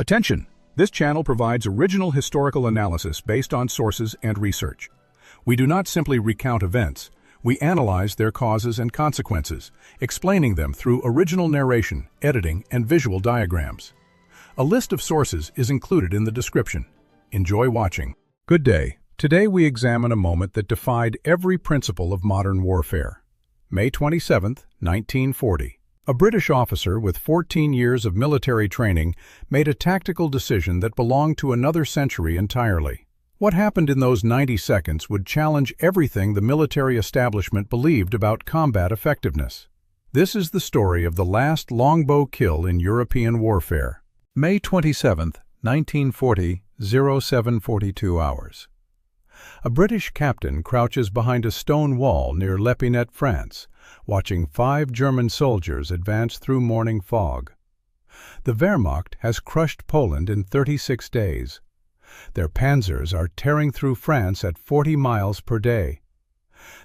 Attention! This channel provides original historical analysis based on sources and research. We do not simply recount events, we analyze their causes and consequences, explaining them through original narration, editing, and visual diagrams. A list of sources is included in the description. Enjoy watching. Good day. Today we examine a moment that defied every principle of modern warfare. May 27, 1940. A British officer with 14 years of military training made a tactical decision that belonged to another century entirely. What happened in those 90 seconds would challenge everything the military establishment believed about combat effectiveness. This is the story of the last longbow kill in European warfare. May 27, 1940, 0742 hours. A British captain crouches behind a stone wall near L'Épinette, France, watching 5 German soldiers advance through morning fog. The Wehrmacht has crushed Poland in 36 days. Their panzers are tearing through France at 40 miles per day.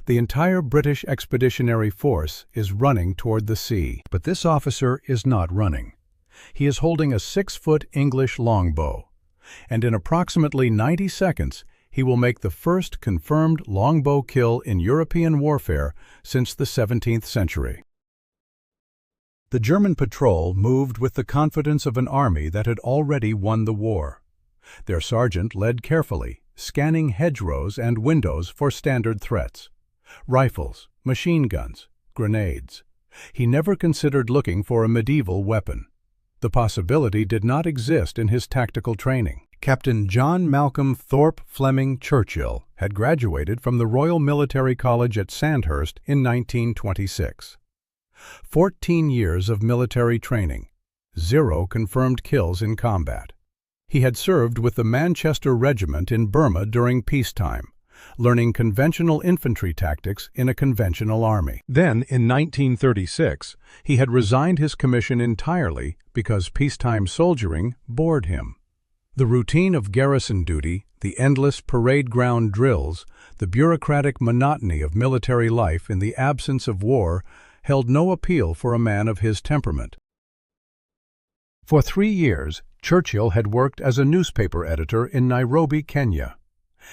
The entire British expeditionary force is running toward the sea. But this officer is not running. He is holding a 6-foot English longbow, and in approximately 90 seconds, he will make the first confirmed longbow kill in European warfare since the 17th century. The German patrol moved with the confidence of an army that had already won the war. Their sergeant led carefully, scanning hedgerows and windows for standard threats. Rifles, machine guns, grenades. He never considered looking for a medieval weapon. The possibility did not exist in his tactical training. Captain John Malcolm Thorpe Fleming Churchill had graduated from the Royal Military College at Sandhurst in 1926. 14 years of military training, 0 confirmed kills in combat. He had served with the Manchester Regiment in Burma during peacetime, learning conventional infantry tactics in a conventional army. Then, in 1936, he had resigned his commission entirely because peacetime soldiering bored him. The routine of garrison duty, the endless parade ground drills, the bureaucratic monotony of military life in the absence of war held no appeal for a man of his temperament. For 3 years, Churchill had worked as a newspaper editor in Nairobi, Kenya.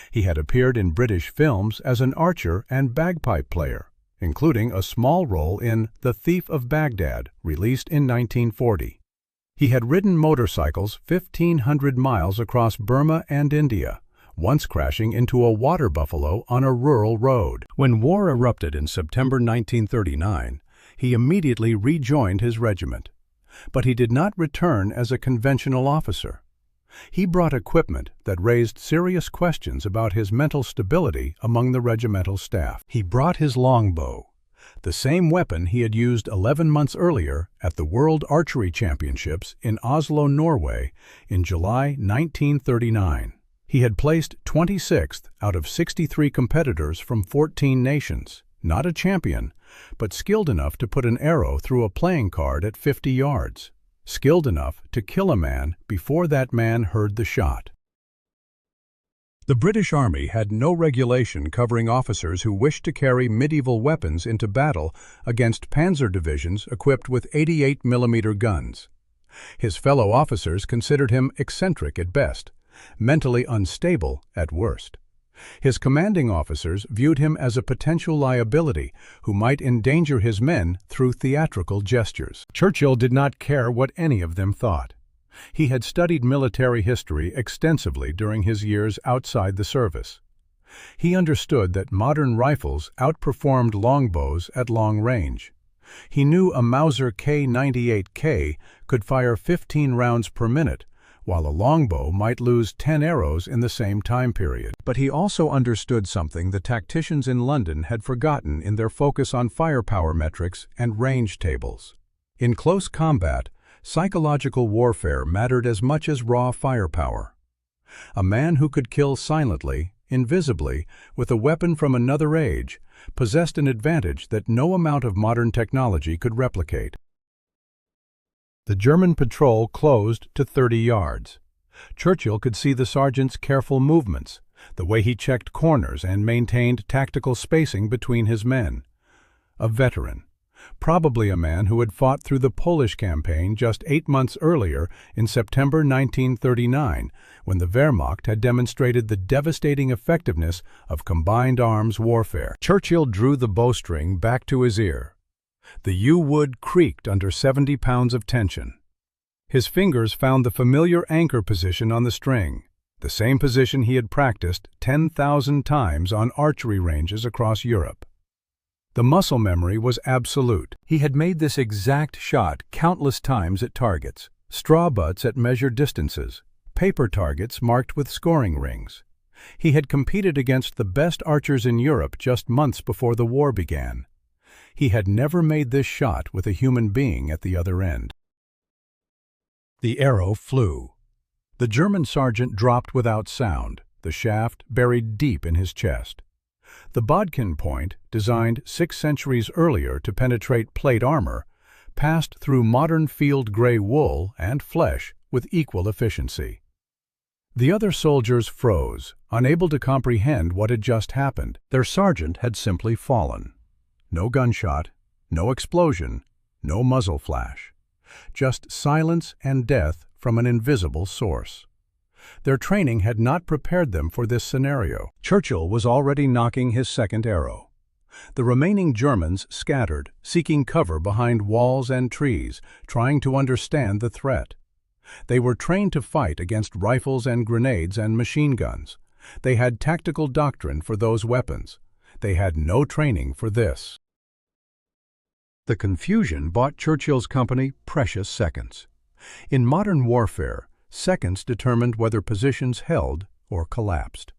He had appeared in British films as an archer and bagpipe player, including a small role in The Thief of Baghdad, released in 1940. He had ridden motorcycles 1,500 miles across Burma and India, once crashing into a water buffalo on a rural road. When war erupted in September 1939, he immediately rejoined his regiment. But he did not return as a conventional officer. He brought equipment that raised serious questions about his mental stability among the regimental staff. He brought his longbow, the same weapon he had used 11 months earlier at the World Archery Championships in Oslo, Norway, in July 1939. He had placed 26th out of 63 competitors from 14 nations, not a champion, but skilled enough to put an arrow through a playing card at 50 yards, skilled enough to kill a man before that man heard the shot. The British Army had no regulation covering officers who wished to carry medieval weapons into battle against panzer divisions equipped with 88mm guns. His fellow officers considered him eccentric at best, mentally unstable at worst. His commanding officers viewed him as a potential liability who might endanger his men through theatrical gestures. Churchill did not care what any of them thought. He had studied military history extensively during his years outside the service. He understood that modern rifles outperformed longbows at long range. He knew a Mauser K98K could fire 15 rounds per minute, while a longbow might lose 10 arrows in the same time period. But he also understood something the tacticians in London had forgotten in their focus on firepower metrics and range tables. In close combat, psychological warfare mattered as much as raw firepower. A man who could kill silently, invisibly, with a weapon from another age, possessed an advantage that no amount of modern technology could replicate. The German patrol closed to 30 yards. Churchill could see the sergeant's careful movements, the way he checked corners and maintained tactical spacing between his men. A veteran, probably a man who had fought through the Polish campaign just 8 months earlier in September 1939, when the Wehrmacht had demonstrated the devastating effectiveness of combined arms warfare. Churchill drew the bowstring back to his ear. The yew-wood creaked under 70 pounds of tension. His fingers found the familiar anchor position on the string, the same position he had practiced 10,000 times on archery ranges across Europe. The muscle memory was absolute. He had made this exact shot countless times at targets, straw butts at measured distances, paper targets marked with scoring rings. He had competed against the best archers in Europe just months before the war began. He had never made this shot with a human being at the other end. The arrow flew. The German sergeant dropped without sound, the shaft buried deep in his chest. The bodkin point, designed 6 centuries earlier to penetrate plate armor, passed through modern field gray wool and flesh with equal efficiency. The other soldiers froze, unable to comprehend what had just happened. Their sergeant had simply fallen. No gunshot, no explosion, no muzzle flash. Just silence and death from an invisible source. Their training had not prepared them for this scenario. Churchill was already knocking his second arrow. The remaining Germans scattered, seeking cover behind walls and trees, trying to understand the threat. They were trained to fight against rifles and grenades and machine guns. They had tactical doctrine for those weapons. They had no training for this. The confusion bought Churchill's company precious seconds. In modern warfare, seconds determined whether positions held or collapsed.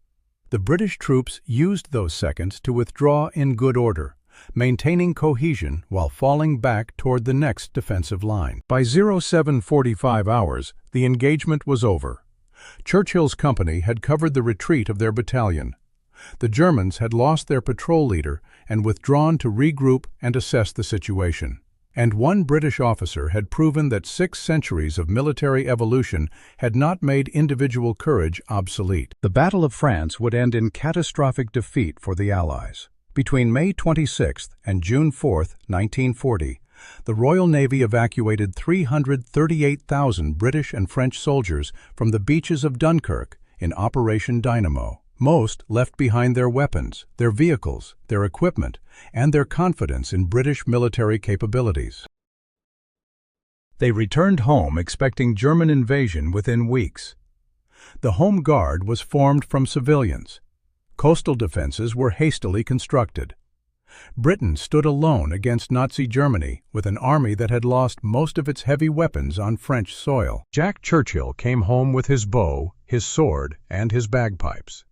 The British troops used those seconds to withdraw in good order, maintaining cohesion while falling back toward the next defensive line. By 07:45 hours, the engagement was over. Churchill's company had covered the retreat of their battalion. The Germans had lost their patrol leader and withdrawn to regroup and assess the situation. And one British officer had proven that 6 centuries of military evolution had not made individual courage obsolete. The Battle of France would end in catastrophic defeat for the Allies. Between May 26 and June 4, 1940, the Royal Navy evacuated 338,000 British and French soldiers from the beaches of Dunkirk in Operation Dynamo. Most left behind their weapons, their vehicles, their equipment, and their confidence in British military capabilities. They returned home expecting German invasion within weeks. The Home Guard was formed from civilians. Coastal defenses were hastily constructed. Britain stood alone against Nazi Germany with an army that had lost most of its heavy weapons on French soil. Jack Churchill came home with his bow, his sword, and his bagpipes.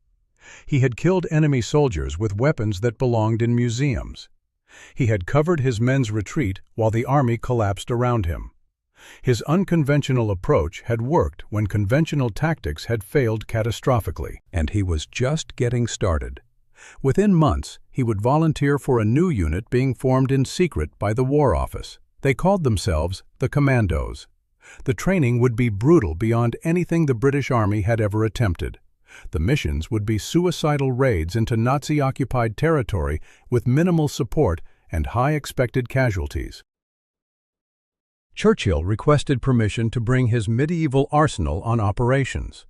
He had killed enemy soldiers with weapons that belonged in museums. He had covered his men's retreat while the army collapsed around him. His unconventional approach had worked when conventional tactics had failed catastrophically, and he was just getting started. Within months, he would volunteer for a new unit being formed in secret by the War Office. They called themselves the Commandos. The training would be brutal beyond anything the British Army had ever attempted. The missions would be suicidal raids into Nazi-occupied territory with minimal support and high expected casualties. Churchill requested permission to bring his medieval arsenal on operations.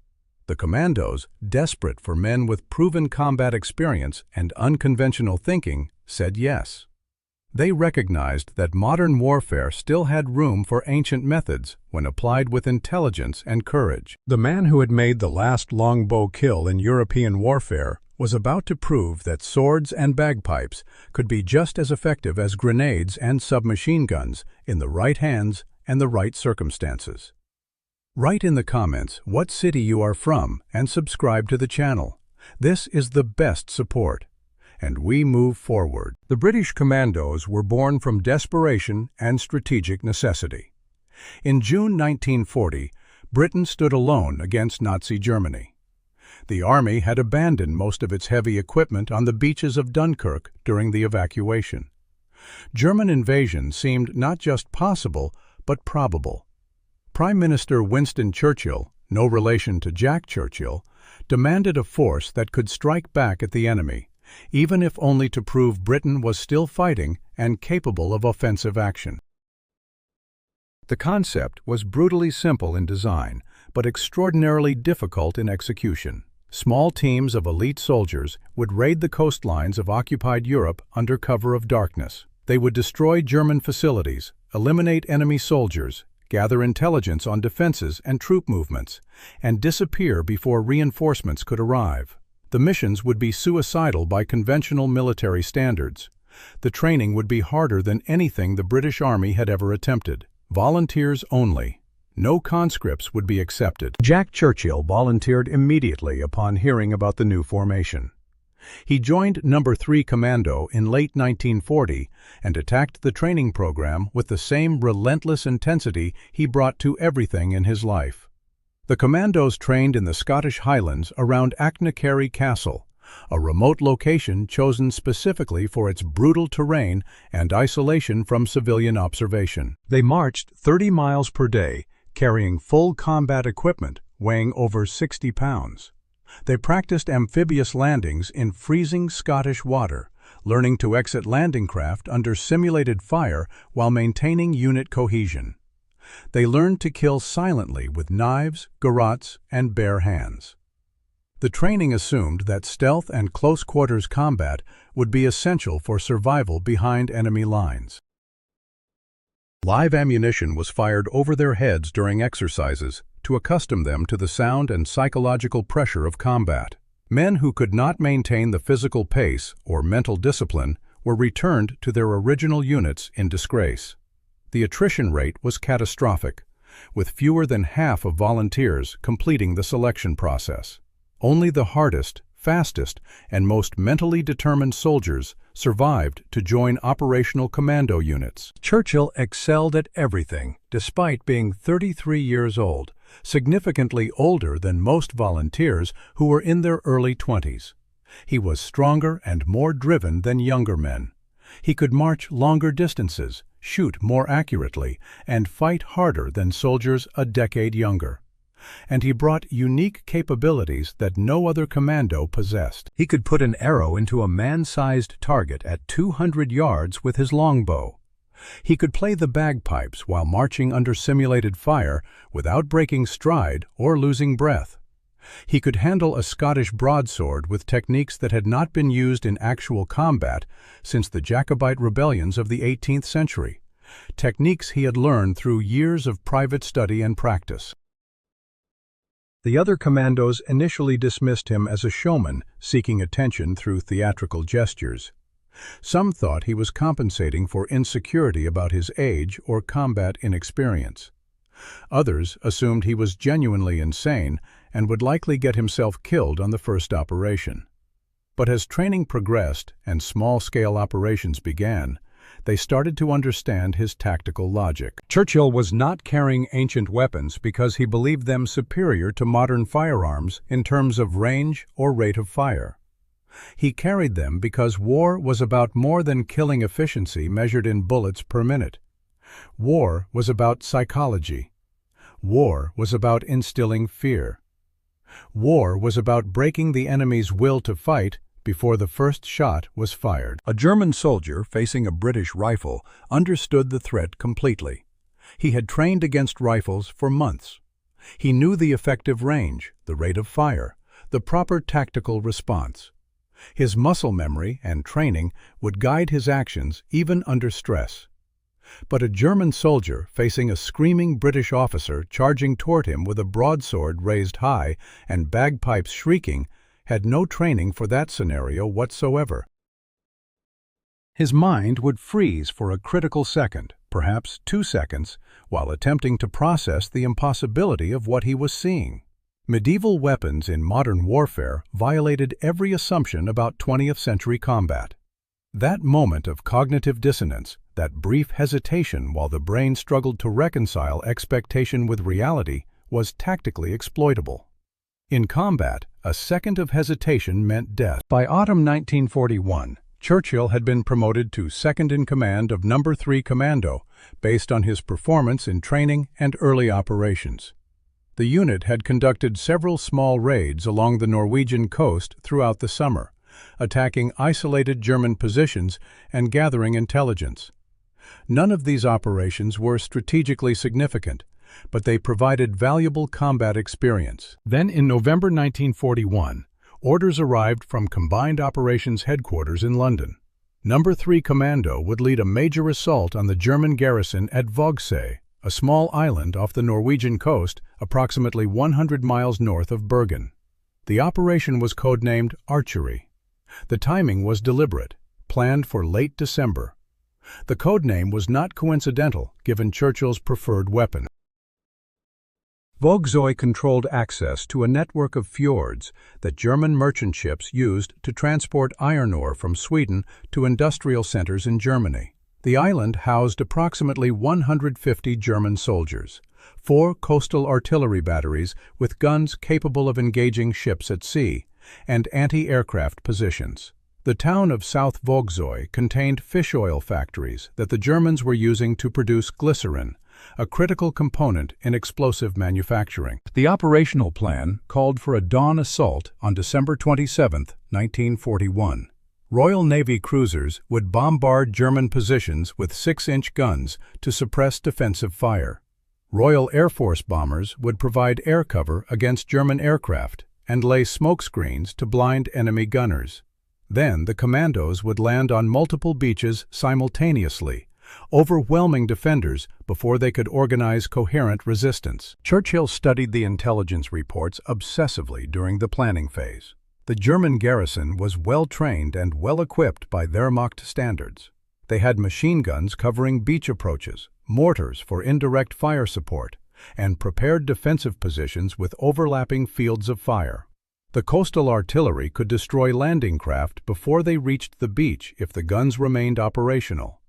The Commandos, desperate for men with proven combat experience and unconventional thinking, said yes. They recognized that modern warfare still had room for ancient methods when applied with intelligence and courage. The man who had made the last longbow kill in European warfare was about to prove that swords and bagpipes could be just as effective as grenades and submachine guns in the right hands and the right circumstances. Write in the comments what city you are from and subscribe to the channel. This is the best support. And we move forward. The British Commandos were born from desperation and strategic necessity. In June 1940, Britain stood alone against Nazi Germany. The army had abandoned most of its heavy equipment on the beaches of Dunkirk during the evacuation. German invasion seemed not just possible, but probable. Prime Minister Winston Churchill, no relation to Jack Churchill, demanded a force that could strike back at the enemy, even if only to prove Britain was still fighting and capable of offensive action. The concept was brutally simple in design, but extraordinarily difficult in execution. Small teams of elite soldiers would raid the coastlines of occupied Europe under cover of darkness. They would destroy German facilities, eliminate enemy soldiers, gather intelligence on defenses and troop movements, and disappear before reinforcements could arrive. The missions would be suicidal by conventional military standards. The training would be harder than anything the British Army had ever attempted. Volunteers only. No conscripts would be accepted. Jack Churchill volunteered immediately upon hearing about the new formation. He joined No. 3 Commando in late 1940 and attacked the training program with the same relentless intensity he brought to everything in his life. The Commandos trained in the Scottish Highlands around Archery Castle, a remote location chosen specifically for its brutal terrain and isolation from civilian observation. They marched 30 miles per day, carrying full combat equipment weighing over 60 pounds. They practiced amphibious landings in freezing Scottish water, learning to exit landing craft under simulated fire while maintaining unit cohesion. They learned to kill silently with knives, garrots, and bare hands. The training assumed that stealth and close-quarters combat would be essential for survival behind enemy lines. Live ammunition was fired over their heads during exercises to accustom them to the sound and psychological pressure of combat. Men who could not maintain the physical pace or mental discipline were returned to their original units in disgrace. The attrition rate was catastrophic, with fewer than half of volunteers completing the selection process. Only the hardest, fastest, and most mentally determined soldiers survived to join operational commando units. Churchill excelled at everything, despite being 33 years old, significantly older than most volunteers who were in their early 20s. He was stronger and more driven than younger men. He could march longer distances, shoot more accurately, and fight harder than soldiers a decade younger. And he brought unique capabilities that no other commando possessed. He could put an arrow into a man-sized target at 200 yards with his longbow. He could play the bagpipes while marching under simulated fire without breaking stride or losing breath. He could handle a Scottish broadsword with techniques that had not been used in actual combat since the Jacobite rebellions of the 18th century, techniques he had learned through years of private study and practice. The other commandos initially dismissed him as a showman seeking attention through theatrical gestures. Some thought he was compensating for insecurity about his age or combat inexperience. Others assumed he was genuinely insane and would likely get himself killed on the first operation. But as training progressed and small-scale operations began, they started to understand his tactical logic. Churchill was not carrying ancient weapons because he believed them superior to modern firearms in terms of range or rate of fire. He carried them because war was about more than killing efficiency measured in bullets per minute. War was about psychology. War was about instilling fear. War was about breaking the enemy's will to fight before the first shot was fired. A German soldier facing a British rifle understood the threat completely. He had trained against rifles for months. He knew the effective range, the rate of fire, the proper tactical response. His muscle memory and training would guide his actions even under stress. But a German soldier facing a screaming British officer charging toward him with a broadsword raised high and bagpipes shrieking had no training for that scenario whatsoever. His mind would freeze for a critical second, perhaps 2 seconds, while attempting to process the impossibility of what he was seeing. Medieval weapons in modern warfare violated every assumption about 20th century combat. That moment of cognitive dissonance, that brief hesitation while the brain struggled to reconcile expectation with reality, was tactically exploitable. In combat, a second of hesitation meant death. By autumn 1941, Churchill had been promoted to second-in-command of No. 3 Commando based on his performance in training and early operations. The unit had conducted several small raids along the Norwegian coast throughout the summer, attacking isolated German positions and gathering intelligence. None of these operations were strategically significant, but they provided valuable combat experience. Then, in November 1941, orders arrived from Combined Operations Headquarters in London. No. 3 Commando would lead a major assault on the German garrison at Vogsøy, a small island off the Norwegian coast approximately 100 miles north of Bergen. The operation was codenamed Archery. The timing was deliberate, planned for late December. The codename was not coincidental, given Churchill's preferred weapon. Vogsøy controlled access to a network of fjords that German merchant ships used to transport iron ore from Sweden to industrial centers in Germany. The island housed approximately 150 German soldiers, 4 coastal artillery batteries with guns capable of engaging ships at sea, and anti-aircraft positions. The town of South Vogsøy contained fish oil factories that the Germans were using to produce glycerin, a critical component in explosive manufacturing. The operational plan called for a dawn assault on December 27, 1941. Royal Navy cruisers would bombard German positions with 6-inch guns to suppress defensive fire. Royal Air Force bombers would provide air cover against German aircraft and lay smoke screens to blind enemy gunners. Then the Commandos would land on multiple beaches simultaneously, overwhelming defenders before they could organize coherent resistance. Churchill studied the intelligence reports obsessively during the planning phase. The German garrison was well-trained and well-equipped by Wehrmacht standards. They had machine guns covering beach approaches, mortars for indirect fire support, and prepared defensive positions with overlapping fields of fire. The coastal artillery could destroy landing craft before they reached the beach if the guns remained operational.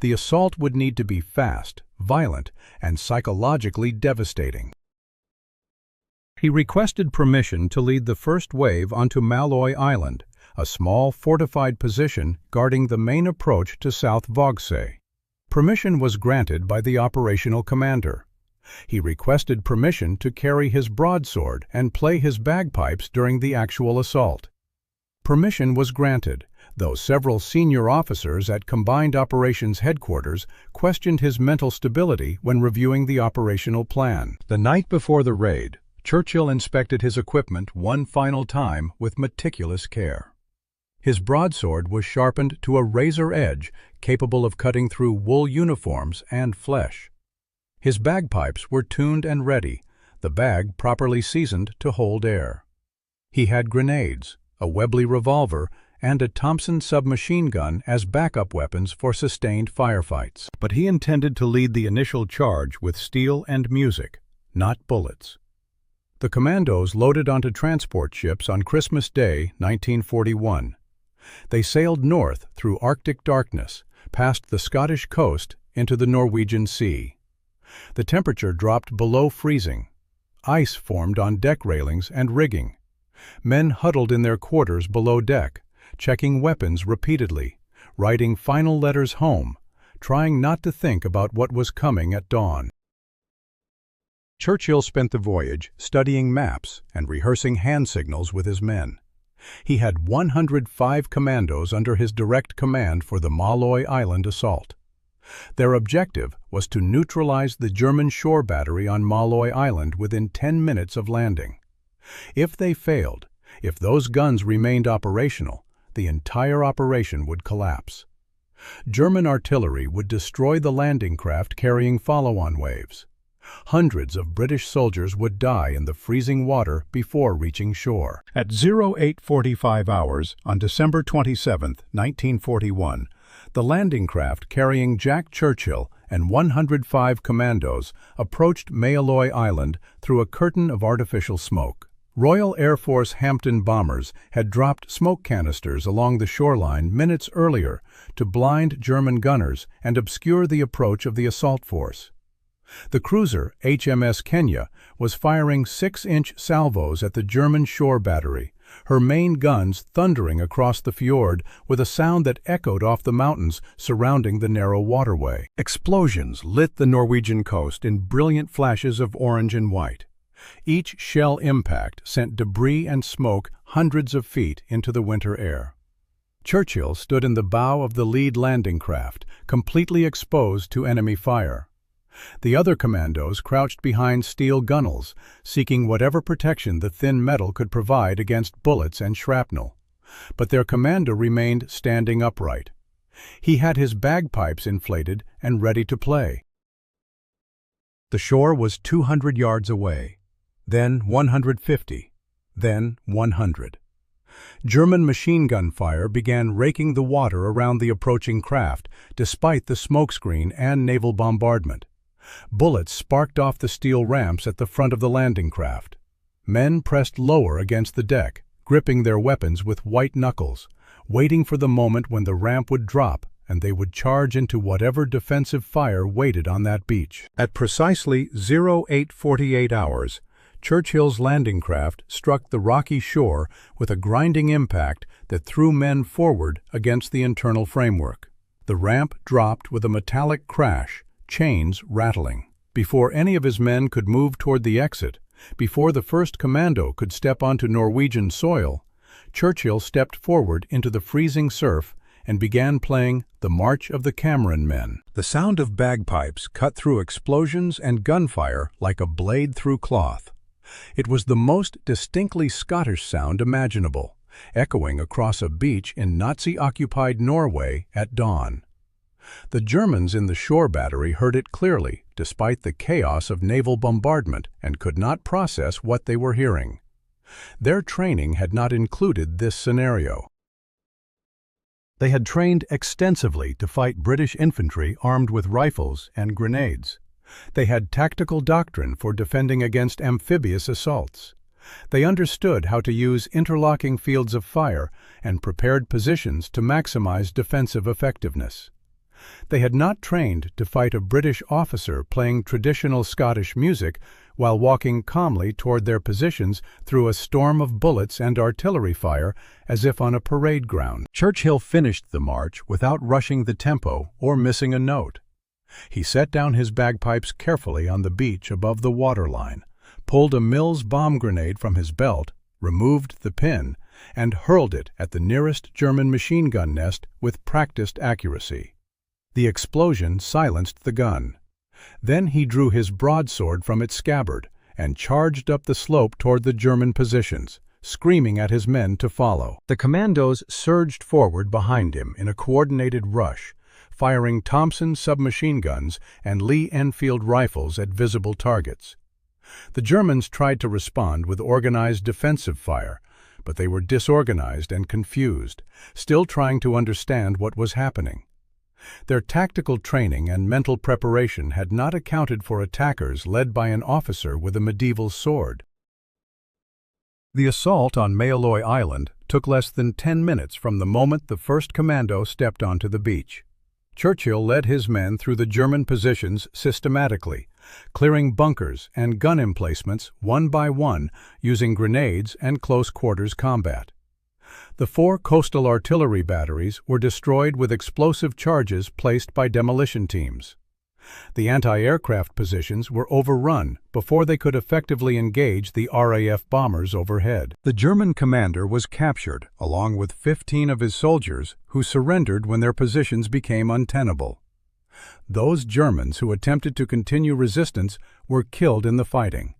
The assault would need to be fast, violent, and psychologically devastating. He requested permission to lead the first wave onto Malloy Island, a small fortified position guarding the main approach to South Vogsøy. Permission was granted by the operational commander. He requested permission to carry his broadsword and play his bagpipes during the actual assault. Permission was granted, though several senior officers at Combined Operations Headquarters questioned his mental stability when reviewing the operational plan. The night before the raid, Churchill inspected his equipment one final time with meticulous care. His broadsword was sharpened to a razor edge capable of cutting through wool uniforms and flesh. His bagpipes were tuned and ready, the bag properly seasoned to hold air. He had grenades, a Webley revolver, and a Thompson submachine gun as backup weapons for sustained firefights. But he intended to lead the initial charge with steel and music, not bullets. The Commandos loaded onto transport ships on Christmas Day, 1941. They sailed north through Arctic darkness, past the Scottish coast into the Norwegian Sea. The temperature dropped below freezing. Ice formed on deck railings and rigging. Men huddled in their quarters below deck, checking weapons repeatedly, writing final letters home, trying not to think about what was coming at dawn. Churchill spent the voyage studying maps and rehearsing hand signals with his men. He had 105 commandos under his direct command for the Malloy Island assault. Their objective was to neutralize the German shore battery on Malloy Island within 10 minutes of landing. If they failed, if those guns remained operational, the entire operation would collapse. German artillery would destroy the landing craft carrying follow-on waves. Hundreds of British soldiers would die in the freezing water before reaching shore. At 0845 hours on December 27, 1941, the landing craft carrying Jack Churchill and 105 commandos approached Malloy Island through a curtain of artificial smoke. Royal Air Force Hampton bombers had dropped smoke canisters along the shoreline minutes earlier to blind German gunners and obscure the approach of the assault force. The cruiser HMS Kenya was firing 6-inch salvos at the German shore battery, her main guns thundering across the fjord with a sound that echoed off the mountains surrounding the narrow waterway. Explosions lit the Norwegian coast in brilliant flashes of orange and white. Each shell impact sent debris and smoke hundreds of feet into the winter air. Churchill stood in the bow of the lead landing craft, completely exposed to enemy fire. The other commandos crouched behind steel gunnels, seeking whatever protection the thin metal could provide against bullets and shrapnel. But their commander remained standing upright. He had his bagpipes inflated and ready to play. The shore was 200 yards away, then 150, then 100. German machine gun fire began raking the water around the approaching craft, despite the smokescreen and naval bombardment. Bullets sparked off the steel ramps at the front of the landing craft. Men pressed lower against the deck, gripping their weapons with white knuckles, waiting for the moment when the ramp would drop and they would charge into whatever defensive fire waited on that beach. At precisely 0848 hours, Churchill's landing craft struck the rocky shore with a grinding impact that threw men forward against the internal framework. The ramp dropped with a metallic crash, chains rattling. Before any of his men could move toward the exit, before the first commando could step onto Norwegian soil, Churchill stepped forward into the freezing surf and began playing The March of the Cameron Men. The sound of bagpipes cut through explosions and gunfire like a blade through cloth. It was the most distinctly Scottish sound imaginable, echoing across a beach in Nazi-occupied Norway at dawn. The Germans in the shore battery heard it clearly, despite the chaos of naval bombardment, and could not process what they were hearing. Their training had not included this scenario. They had trained extensively to fight British infantry armed with rifles and grenades. They had tactical doctrine for defending against amphibious assaults. They understood how to use interlocking fields of fire and prepared positions to maximize defensive effectiveness. They had not trained to fight a British officer playing traditional Scottish music while walking calmly toward their positions through a storm of bullets and artillery fire as if on a parade ground. Churchill finished the march without rushing the tempo or missing a note. He set down his bagpipes carefully on the beach above the waterline, pulled a Mills bomb grenade from his belt, removed the pin, and hurled it at the nearest German machine gun nest with practiced accuracy. The explosion silenced the gun. Then he drew his broadsword from its scabbard and charged up the slope toward the German positions, screaming at his men to follow. The commandos surged forward behind him in a coordinated rush, firing Thompson submachine guns and Lee Enfield rifles at visible targets. The Germans tried to respond with organized defensive fire, but they were disorganized and confused, still trying to understand what was happening. Their tactical training and mental preparation had not accounted for attackers led by an officer with a medieval sword. The assault on Malloy Island took less than 10 minutes from the moment the first commando stepped onto the beach. Churchill led his men through the German positions systematically, clearing bunkers and gun emplacements one by one using grenades and close-quarters combat. The 4 coastal artillery batteries were destroyed with explosive charges placed by demolition teams. The anti-aircraft positions were overrun before they could effectively engage the RAF bombers overhead. The German commander was captured, along with 15 of his soldiers, who surrendered when their positions became untenable. Those Germans who attempted to continue resistance were killed in the fighting.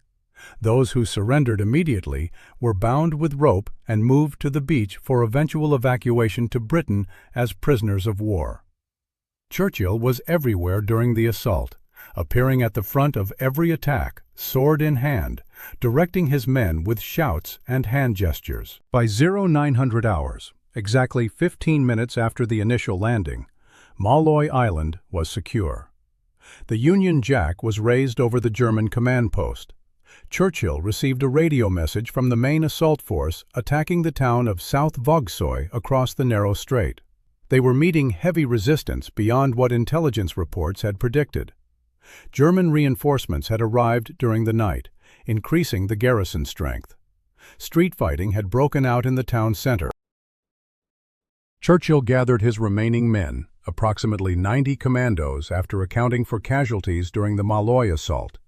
Those who surrendered immediately were bound with rope and moved to the beach for eventual evacuation to Britain as prisoners of war. Churchill was everywhere during the assault, appearing at the front of every attack, sword in hand, directing his men with shouts and hand gestures. By 0900 hours, exactly 15 minutes after the initial landing, Malloy Island was secure. The Union Jack was raised over the German command post. Churchill received a radio message from the main assault force attacking the town of South Vogsoy across the narrow strait. They were meeting heavy resistance beyond what intelligence reports had predicted. German reinforcements had arrived during the night, increasing the garrison strength. Street fighting had broken out in the town center. Churchill gathered his remaining men, approximately 90 commandos after accounting for casualties during the Malloy assault.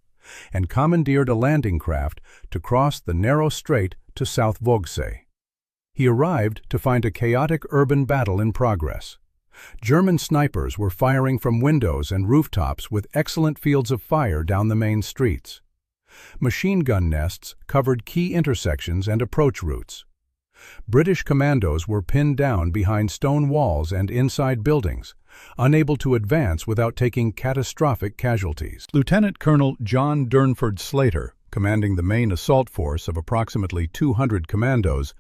and commandeered a landing craft to cross the narrow strait to South Vogsay. He arrived to find a chaotic urban battle in progress. German snipers were firing from windows and rooftops with excellent fields of fire down the main streets. Machine gun nests covered key intersections and approach routes. British commandos were pinned down behind stone walls and inside buildings, unable to advance without taking catastrophic casualties. Lieutenant Colonel John Durnford Slater, commanding the main assault force of approximately 200 commandos,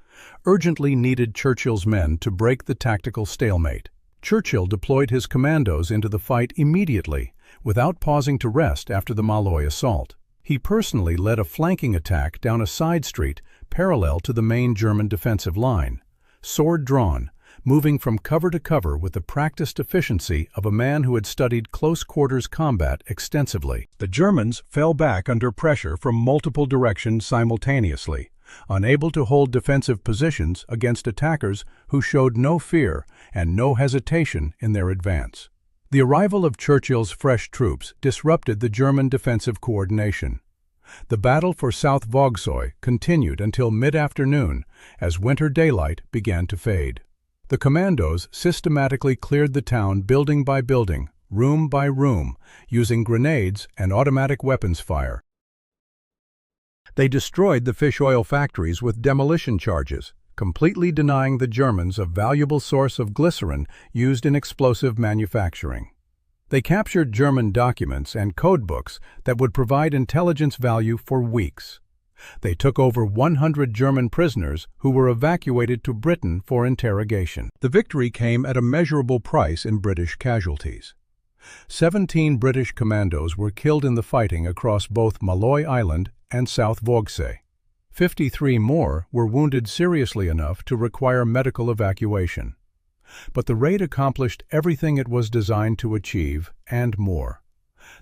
urgently needed Churchill's men to break the tactical stalemate. Churchill deployed his commandos into the fight immediately, without pausing to rest after the Malloy assault. He personally led a flanking attack down a side street parallel to the main German defensive line, sword drawn, moving from cover to cover with the practiced efficiency of a man who had studied close-quarters combat extensively. The Germans fell back under pressure from multiple directions simultaneously, unable to hold defensive positions against attackers who showed no fear and no hesitation in their advance. The arrival of Churchill's fresh troops disrupted the German defensive coordination. The battle for South Vogsay continued until mid-afternoon as winter daylight began to fade. The commandos systematically cleared the town building by building, room by room, using grenades and automatic weapons fire. They destroyed the fish oil factories with demolition charges, completely denying the Germans a valuable source of glycerin used in explosive manufacturing. They captured German documents and codebooks that would provide intelligence value for weeks. They took over 100 German prisoners who were evacuated to Britain for interrogation. The victory came at a measurable price in British casualties. 17 British commandos were killed in the fighting across both Malloy Island and South Vogsay. 53 more were wounded seriously enough to require medical evacuation. But the raid accomplished everything it was designed to achieve, and more.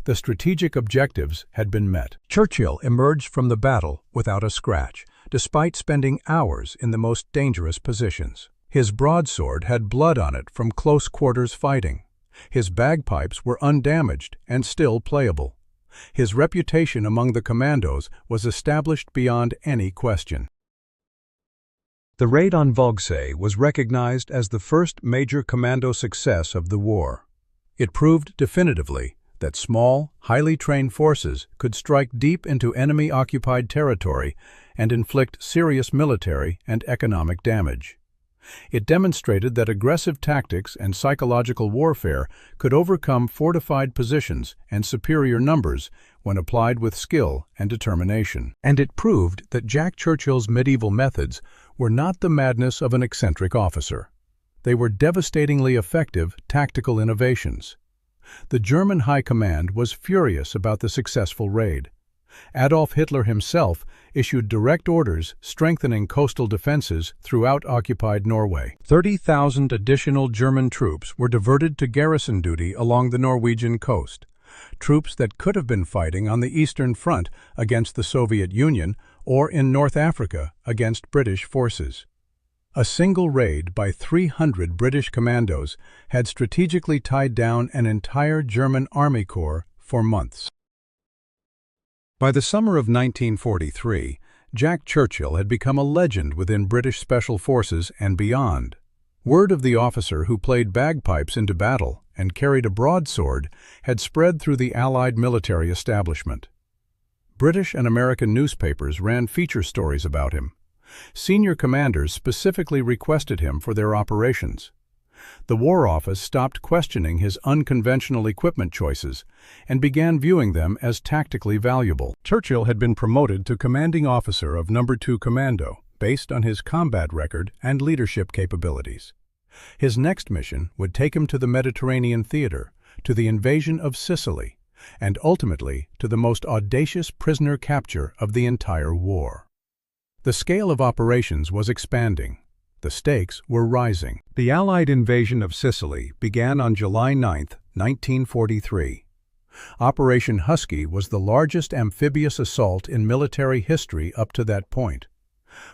The strategic objectives had been met. Churchill emerged from the battle without a scratch, despite spending hours in the most dangerous positions. His broadsword had blood on it from close-quarters fighting. His bagpipes were undamaged and still playable. His reputation among the commandos was established beyond any question. The raid on Vogsay was recognized as the first major commando success of the war. It proved definitively that small, highly trained forces could strike deep into enemy-occupied territory and inflict serious military and economic damage. It demonstrated that aggressive tactics and psychological warfare could overcome fortified positions and superior numbers when applied with skill and determination. And it proved that Jack Churchill's medieval methods were not the madness of an eccentric officer. They were devastatingly effective tactical innovations. The German High Command was furious about the successful raid. Adolf Hitler himself issued direct orders strengthening coastal defenses throughout occupied Norway. 30,000 additional German troops were diverted to garrison duty along the Norwegian coast, troops that could have been fighting on the Eastern Front against the Soviet Union or in North Africa against British forces. A single raid by 300 British commandos had strategically tied down an entire German army corps for months. By the summer of 1943, Jack Churchill had become a legend within British Special Forces and beyond. Word of the officer who played bagpipes into battle and carried a broadsword had spread through the Allied military establishment. British and American newspapers ran feature stories about him. Senior commanders specifically requested him for their operations. The War Office stopped questioning his unconventional equipment choices and began viewing them as tactically valuable. Churchill had been promoted to commanding officer of No. 2 Commando based on his combat record and leadership capabilities. His next mission would take him to the Mediterranean theater, to the invasion of Sicily, and ultimately to the most audacious prisoner capture of the entire war. The scale of operations was expanding. The stakes were rising. The Allied invasion of Sicily began on July 9, 1943. Operation Husky was the largest amphibious assault in military history up to that point.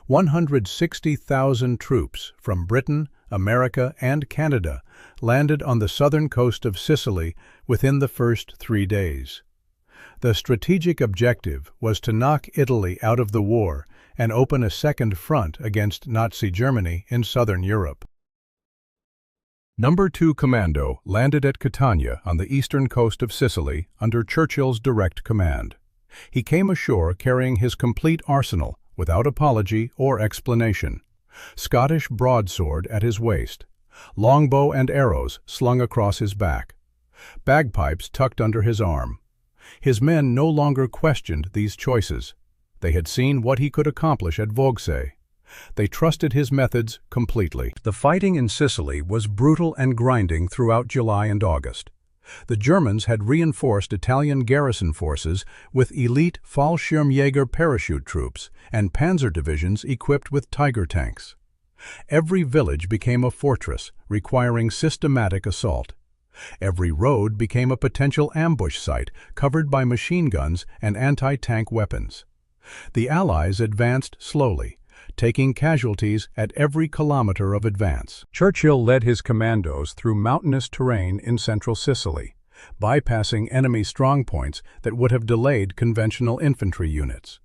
160,000 troops from Britain, America, and Canada landed on the southern coast of Sicily within the first 3 days. The strategic objective was to knock Italy out of the war and open a second front against Nazi Germany in southern Europe. Number 2 Commando landed at Catania on the eastern coast of Sicily under Churchill's direct command. He came ashore carrying his complete arsenal without apology or explanation. Scottish broadsword at his waist, longbow and arrows slung across his back, bagpipes tucked under his arm. His men no longer questioned these choices. They had seen what he could accomplish at Vogsay. They trusted his methods completely. The fighting in Sicily was brutal and grinding throughout July and August. The Germans had reinforced Italian garrison forces with elite Fallschirmjäger parachute troops and panzer divisions equipped with Tiger tanks. Every village became a fortress, requiring systematic assault. Every road became a potential ambush site covered by machine guns and anti-tank weapons. The Allies advanced slowly, taking casualties at every kilometer of advance. Churchill led his commandos through mountainous terrain in central Sicily, bypassing enemy strongpoints that would have delayed conventional infantry units.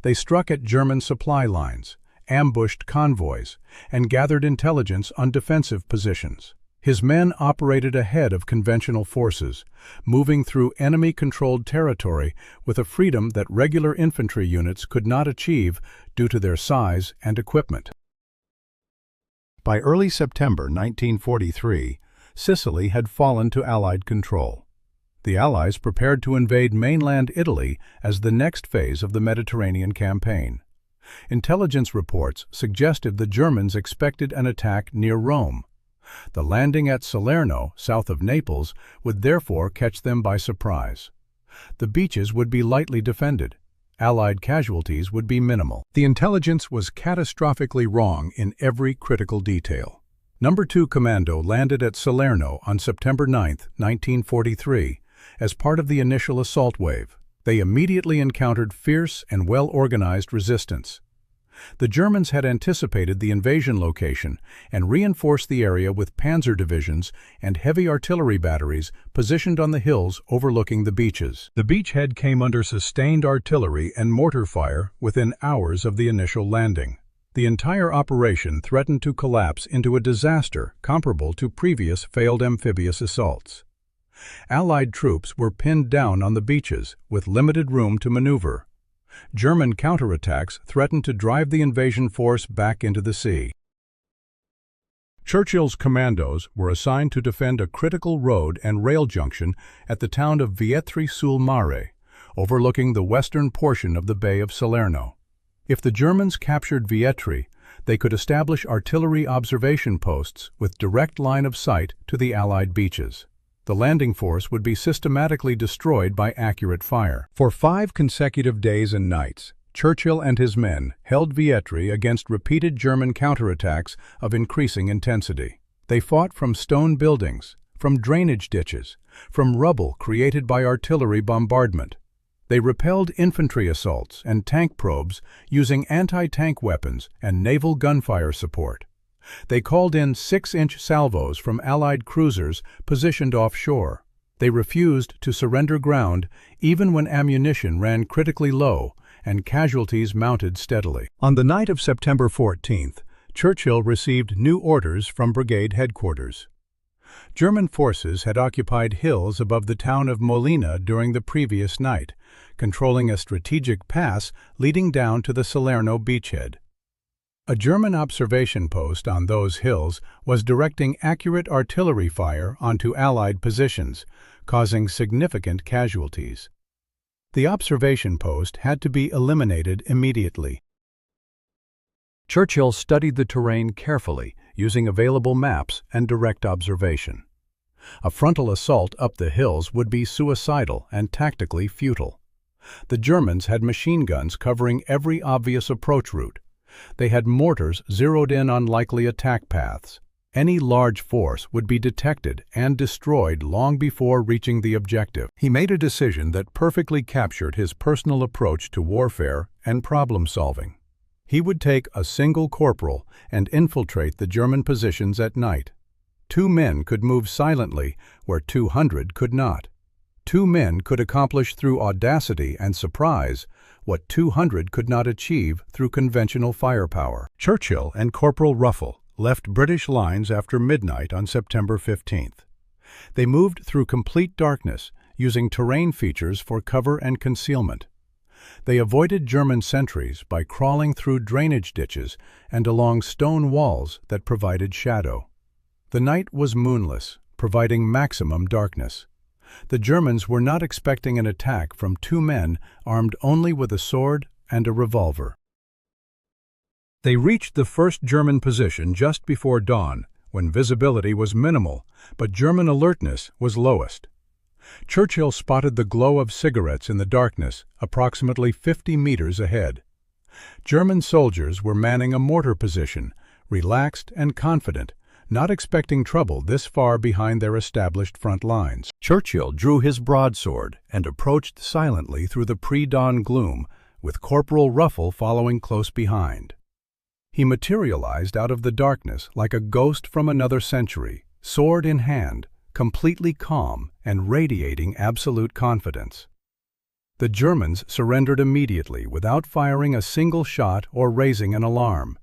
They struck at German supply lines, ambushed convoys, and gathered intelligence on defensive positions. His men operated ahead of conventional forces, moving through enemy-controlled territory with a freedom that regular infantry units could not achieve due to their size and equipment. By early September 1943, Sicily had fallen to Allied control. The Allies prepared to invade mainland Italy as the next phase of the Mediterranean campaign. Intelligence reports suggested the Germans expected an attack near Rome. The landing at Salerno, south of Naples, would therefore catch them by surprise. The beaches would be lightly defended. Allied casualties would be minimal. The intelligence was catastrophically wrong in every critical detail. Number 2 Commando landed at Salerno on September 9, 1943, as part of the initial assault wave. They immediately encountered fierce and well-organized resistance. The Germans had anticipated the invasion location and reinforced the area with panzer divisions and heavy artillery batteries positioned on the hills overlooking the beaches. The beachhead came under sustained artillery and mortar fire within hours of the initial landing. The entire operation threatened to collapse into a disaster comparable to previous failed amphibious assaults. Allied troops were pinned down on the beaches with limited room to maneuver. German counterattacks threatened to drive the invasion force back into the sea. Churchill's commandos were assigned to defend a critical road and rail junction at the town of Vietri sul Mare, overlooking the western portion of the Bay of Salerno. If the Germans captured Vietri, they could establish artillery observation posts with direct line of sight to the Allied beaches. The landing force would be systematically destroyed by accurate fire. For 5 consecutive days and nights, Churchill and his men held Vietri against repeated German counterattacks of increasing intensity. They fought from stone buildings, from drainage ditches, from rubble created by artillery bombardment. They repelled infantry assaults and tank probes using anti-tank weapons and naval gunfire support. They called in 6-inch salvos from Allied cruisers positioned offshore. They refused to surrender ground even when ammunition ran critically low and casualties mounted steadily. On the night of September 14th, Churchill received new orders from brigade headquarters. German forces had occupied hills above the town of Molina during the previous night, controlling a strategic pass leading down to the Salerno beachhead. A German observation post on those hills was directing accurate artillery fire onto Allied positions, causing significant casualties. The observation post had to be eliminated immediately. Churchill studied the terrain carefully, using available maps and direct observation. A frontal assault up the hills would be suicidal and tactically futile. The Germans had machine guns covering every obvious approach route. They had mortars zeroed in on likely attack paths. Any large force would be detected and destroyed long before reaching the objective. He made a decision that perfectly captured his personal approach to warfare and problem-solving. He would take a single corporal and infiltrate the German positions at night. 2 men could move silently where 200 could not. 2 men could accomplish through audacity and surprise what 200 could not achieve through conventional firepower. Churchill and Corporal Ruffle left British lines after midnight on September 15th. They moved through complete darkness, using terrain features for cover and concealment. They avoided German sentries by crawling through drainage ditches and along stone walls that provided shadow. The night was moonless, providing maximum darkness. The Germans were not expecting an attack from 2 men armed only with a sword and a revolver. They reached the first German position just before dawn, when visibility was minimal, but German alertness was lowest. Churchill spotted the glow of cigarettes in the darkness, approximately 50 meters ahead. German soldiers were manning a mortar position, relaxed and confident, not expecting trouble this far behind their established front lines. Churchill drew his broadsword and approached silently through the pre-dawn gloom, with Corporal Ruffle following close behind. He materialized out of the darkness like a ghost from another century, sword in hand, completely calm and radiating absolute confidence. The Germans surrendered immediately without firing a single shot or raising an alarm.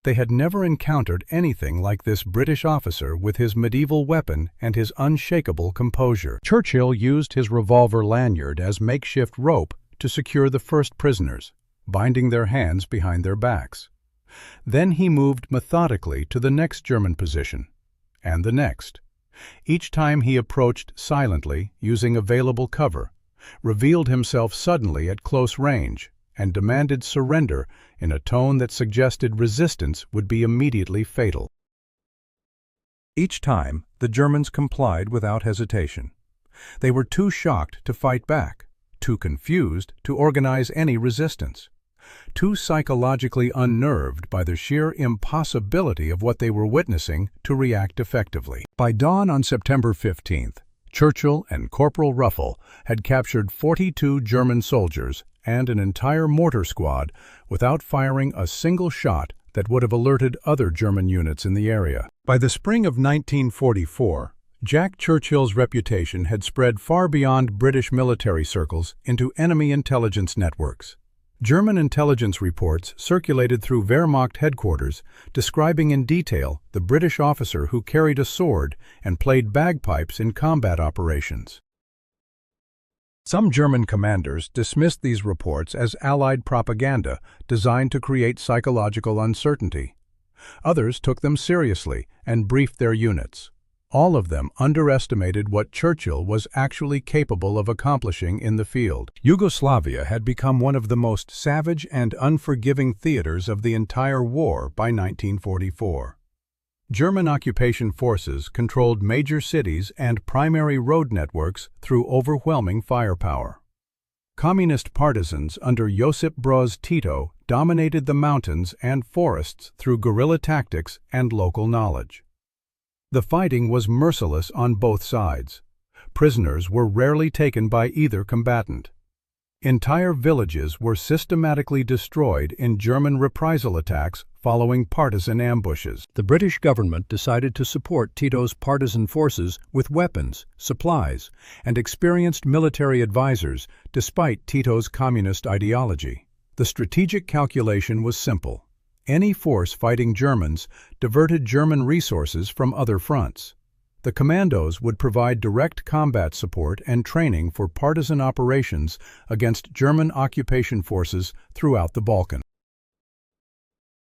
They had never encountered anything like this British officer with his medieval weapon and his unshakable composure. Churchill used his revolver lanyard as makeshift rope to secure the first prisoners, binding their hands behind their backs. Then he moved methodically to the next German position, and the next. Each time he approached silently, using available cover, revealed himself suddenly at close range, and demanded surrender in a tone that suggested resistance would be immediately fatal. Each time, the Germans complied without hesitation. They were too shocked to fight back, too confused to organize any resistance, too psychologically unnerved by the sheer impossibility of what they were witnessing to react effectively. By dawn on September 15th, Churchill and Corporal Ruffle had captured 42 German soldiers and an entire mortar squad without firing a single shot that would have alerted other German units in the area. By the spring of 1944, Jack Churchill's reputation had spread far beyond British military circles into enemy intelligence networks. German intelligence reports circulated through Wehrmacht headquarters describing in detail the British officer who carried a sword and played bagpipes in combat operations. Some German commanders dismissed these reports as Allied propaganda designed to create psychological uncertainty. Others took them seriously and briefed their units. All of them underestimated what Churchill was actually capable of accomplishing in the field. Yugoslavia had become one of the most savage and unforgiving theaters of the entire war by 1944. German occupation forces controlled major cities and primary road networks through overwhelming firepower. Communist partisans under Josip Broz Tito dominated the mountains and forests through guerrilla tactics and local knowledge. The fighting was merciless on both sides. Prisoners were rarely taken by either combatant. Entire villages were systematically destroyed in German reprisal attacks following partisan ambushes. The British government decided to support Tito's partisan forces with weapons, supplies, and experienced military advisors despite Tito's communist ideology. The strategic calculation was simple. Any force fighting Germans diverted German resources from other fronts. The Commandos would provide direct combat support and training for partisan operations against German occupation forces throughout the Balkans.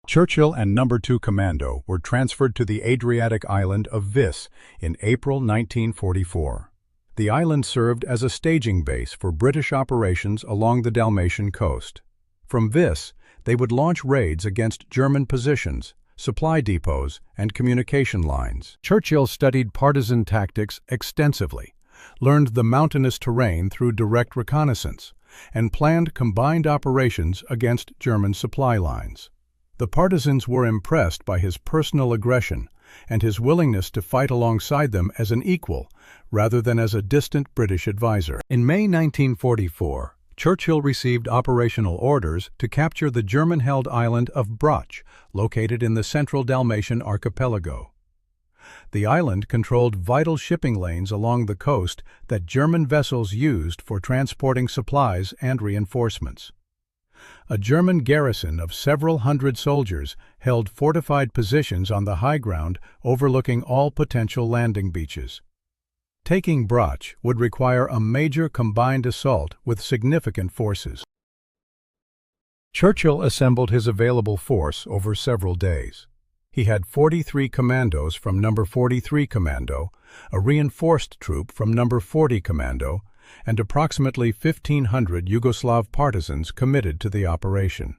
Churchill and No. 2 Commando were transferred to the Adriatic island of Vis in April 1944. The island served as a staging base for British operations along the Dalmatian coast. From Vis, they would launch raids against German positions, supply depots, and communication lines. Churchill studied partisan tactics extensively, learned the mountainous terrain through direct reconnaissance, and planned combined operations against German supply lines. The partisans were impressed by his personal aggression and his willingness to fight alongside them as an equal rather than as a distant British advisor. In May 1944, Churchill received operational orders to capture the German-held island of Brach, located in the central Dalmatian archipelago. The island controlled vital shipping lanes along the coast that German vessels used for transporting supplies and reinforcements. A German garrison of several hundred soldiers held fortified positions on the high ground overlooking all potential landing beaches. Taking Brach would require a major combined assault with significant forces. Churchill assembled his available force over several days. He had 43 commandos from No. 43 Commando, a reinforced troop from No. 40 Commando, and approximately 1,500 Yugoslav partisans committed to the operation.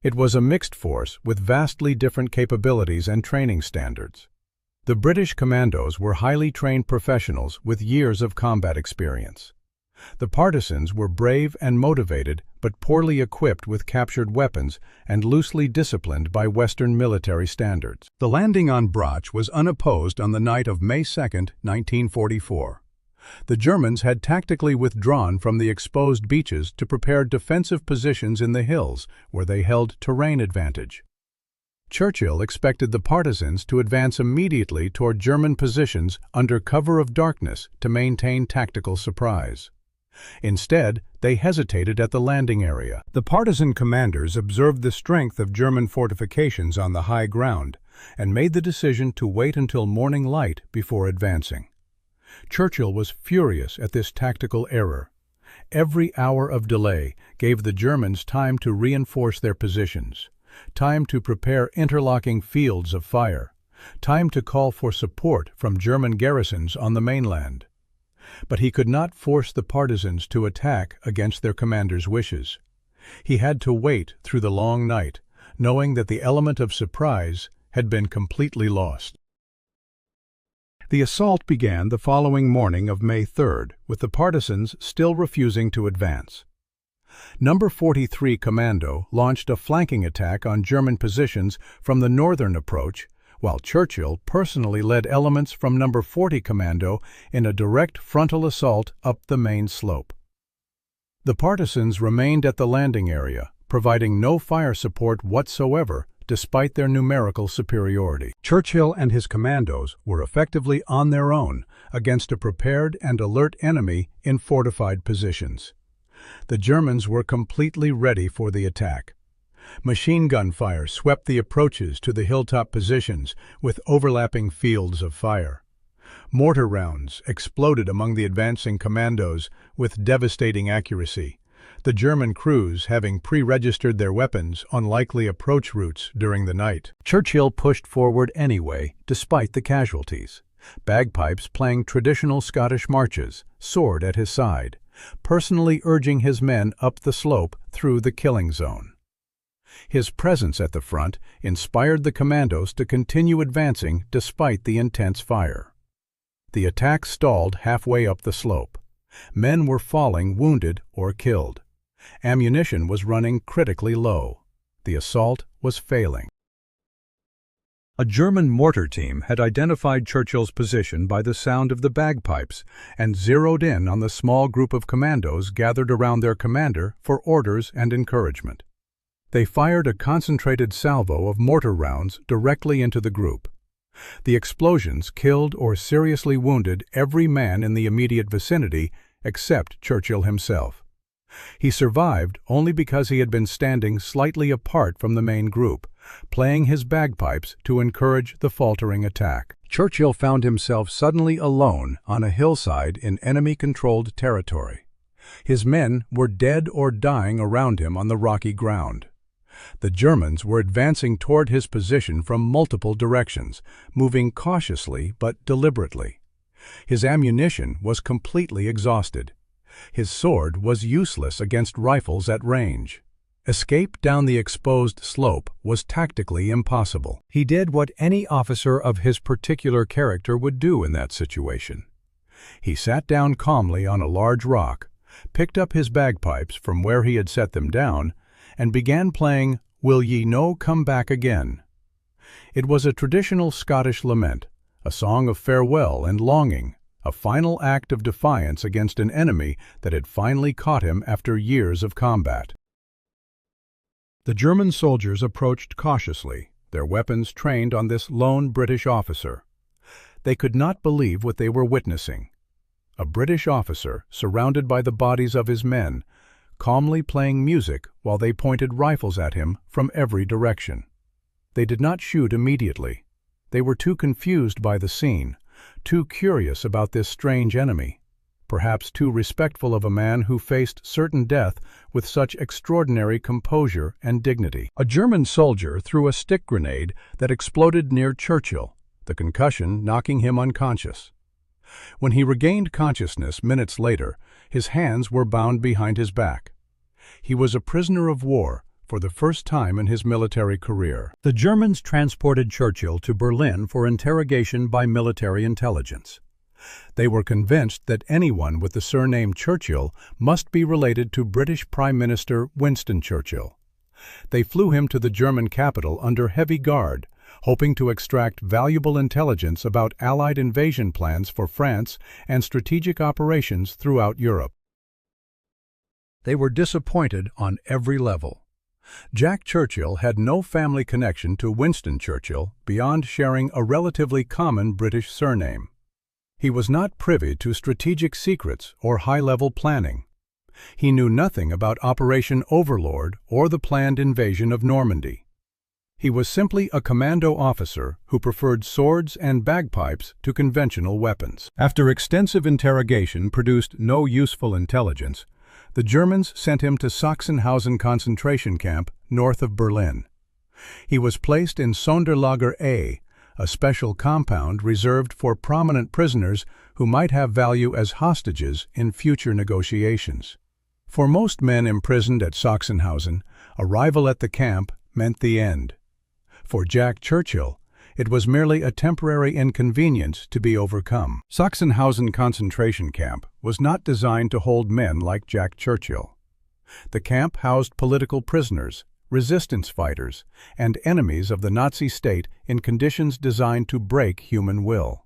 It was a mixed force with vastly different capabilities and training standards. The British commandos were highly trained professionals with years of combat experience. The partisans were brave and motivated, but poorly equipped with captured weapons and loosely disciplined by Western military standards. The landing on Brach was unopposed on the night of May 2, 1944. The Germans had tactically withdrawn from the exposed beaches to prepare defensive positions in the hills, where they held terrain advantage. Churchill expected the partisans to advance immediately toward German positions under cover of darkness to maintain tactical surprise. Instead, they hesitated at the landing area. The partisan commanders observed the strength of German fortifications on the high ground and made the decision to wait until morning light before advancing. Churchill was furious at this tactical error. Every hour of delay gave the Germans time to reinforce their positions, time to prepare interlocking fields of fire, time to call for support from German garrisons on the mainland. But he could not force the partisans to attack against their commander's wishes. He had to wait through the long night, knowing that the element of surprise had been completely lost. The assault began the following morning of May 3rd, with the partisans still refusing to advance. No. 43 Commando launched a flanking attack on German positions from the northern approach, while Churchill personally led elements from No. 40 Commando in a direct frontal assault up the main slope. The partisans remained at the landing area, providing no fire support whatsoever despite their numerical superiority. Churchill and his commandos were effectively on their own against a prepared and alert enemy in fortified positions. The Germans were completely ready for the attack. Machine gun fire swept the approaches to the hilltop positions with overlapping fields of fire. Mortar rounds exploded among the advancing commandos with devastating accuracy, the German crews having pre-registered their weapons on likely approach routes during the night. Churchill pushed forward anyway, despite the casualties. Bagpipes playing traditional Scottish marches, sword at his side, personally urging his men up the slope through the killing zone. His presence at the front inspired the commandos to continue advancing despite the intense fire. The attack stalled halfway up the slope. Men were falling wounded or killed. Ammunition was running critically low. The assault was failing. A German mortar team had identified Churchill's position by the sound of the bagpipes and zeroed in on the small group of commandos gathered around their commander for orders and encouragement. They fired a concentrated salvo of mortar rounds directly into the group. The explosions killed or seriously wounded every man in the immediate vicinity except Churchill himself. He survived only because he had been standing slightly apart from the main group, playing his bagpipes to encourage the faltering attack. Churchill found himself suddenly alone on a hillside in enemy-controlled territory. His men were dead or dying around him on the rocky ground. The Germans were advancing toward his position from multiple directions, moving cautiously but deliberately. His ammunition was completely exhausted. His sword was useless against rifles at range. Escape down the exposed slope was tactically impossible. He did what any officer of his particular character would do in that situation. He sat down calmly on a large rock, picked up his bagpipes from where he had set them down, and began playing "Will Ye No Come Back Again." It was a traditional Scottish lament, a song of farewell and longing, a final act of defiance against an enemy that had finally caught him after years of combat. The German soldiers approached cautiously, their weapons trained on this lone British officer. They could not believe what they were witnessing. A British officer, surrounded by the bodies of his men, calmly playing music while they pointed rifles at him from every direction. They did not shoot immediately. They were too confused by the scene, too curious about this strange enemy, perhaps too respectful of a man who faced certain death with such extraordinary composure and dignity. A German soldier threw a stick grenade that exploded near Churchill, the concussion knocking him unconscious. When he regained consciousness minutes later, his hands were bound behind his back. He was a prisoner of war for the first time in his military career. The Germans transported Churchill to Berlin for interrogation by military intelligence. They were convinced that anyone with the surname Churchill must be related to British Prime Minister Winston Churchill. They flew him to the German capital under heavy guard, hoping to extract valuable intelligence about Allied invasion plans for France and strategic operations throughout Europe. They were disappointed on every level. Jack Churchill had no family connection to Winston Churchill beyond sharing a relatively common British surname. He was not privy to strategic secrets or high-level planning. He knew nothing about Operation Overlord or the planned invasion of Normandy. He was simply a commando officer who preferred swords and bagpipes to conventional weapons. After extensive interrogation produced no useful intelligence, the Germans sent him to Sachsenhausen concentration camp north of Berlin. He was placed in Sonderlager A, a special compound reserved for prominent prisoners who might have value as hostages in future negotiations. For most men imprisoned at Sachsenhausen, arrival at the camp meant the end. For Jack Churchill, it was merely a temporary inconvenience to be overcome. Sachsenhausen concentration camp was not designed to hold men like Jack Churchill. The camp housed political prisoners, resistance fighters, and enemies of the Nazi state in conditions designed to break human will.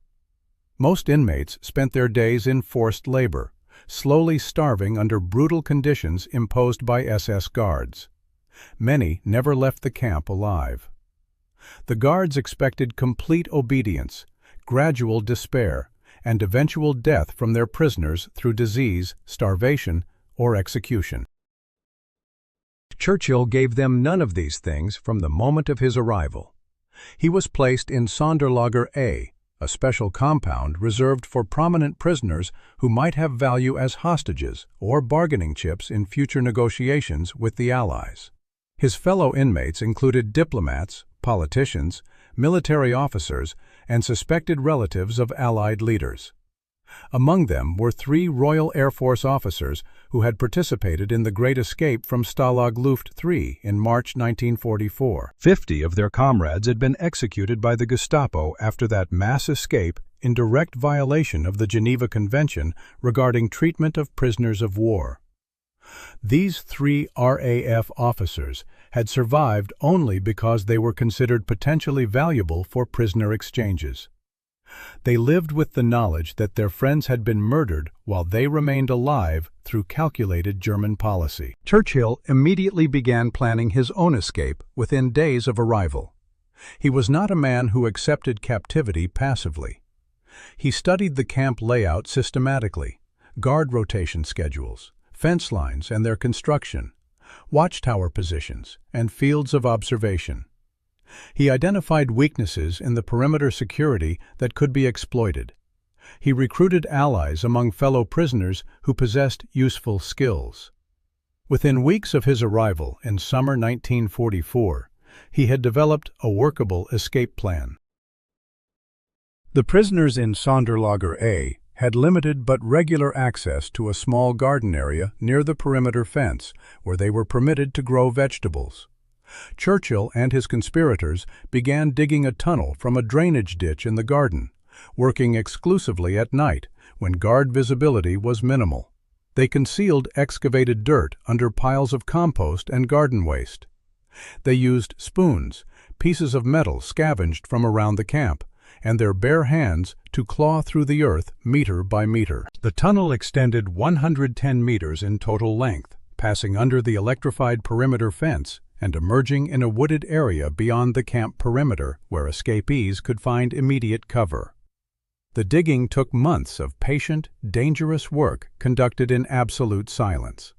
Most inmates spent their days in forced labor, slowly starving under brutal conditions imposed by SS guards. Many never left the camp alive. The guards expected complete obedience, gradual despair, and eventual death from their prisoners through disease, starvation, or execution. Churchill gave them none of these things from the moment of his arrival. He was placed in Sonderlager A, a special compound reserved for prominent prisoners who might have value as hostages or bargaining chips in future negotiations with the Allies. His fellow inmates included diplomats, politicians, military officers, and suspected relatives of Allied leaders. Among them were 3 Royal Air Force officers who had participated in the Great Escape from Stalag Luft III in March 1944. 50 of their comrades had been executed by the Gestapo after that mass escape in direct violation of the Geneva Convention regarding treatment of prisoners of war. These 3 RAF officers had survived only because they were considered potentially valuable for prisoner exchanges. They lived with the knowledge that their friends had been murdered while they remained alive through calculated German policy. Churchill immediately began planning his own escape within days of arrival. He was not a man who accepted captivity passively. He studied the camp layout systematically, guard rotation schedules, fence lines and their construction, watchtower positions, and fields of observation. He identified weaknesses in the perimeter security that could be exploited. He recruited allies among fellow prisoners who possessed useful skills. Within weeks of his arrival in summer 1944, he had developed a workable escape plan. The prisoners in Sonderlager A had limited but regular access to a small garden area near the perimeter fence where they were permitted to grow vegetables. Churchill and his conspirators began digging a tunnel from a drainage ditch in the garden, working exclusively at night when guard visibility was minimal. They concealed excavated dirt under piles of compost and garden waste. They used spoons, pieces of metal scavenged from around the camp, and their bare hands to claw through the earth meter by meter. The tunnel extended 110 meters in total length, passing under the electrified perimeter fence and emerging in a wooded area beyond the camp perimeter where escapees could find immediate cover. The digging took months of patient, dangerous work conducted in absolute silence.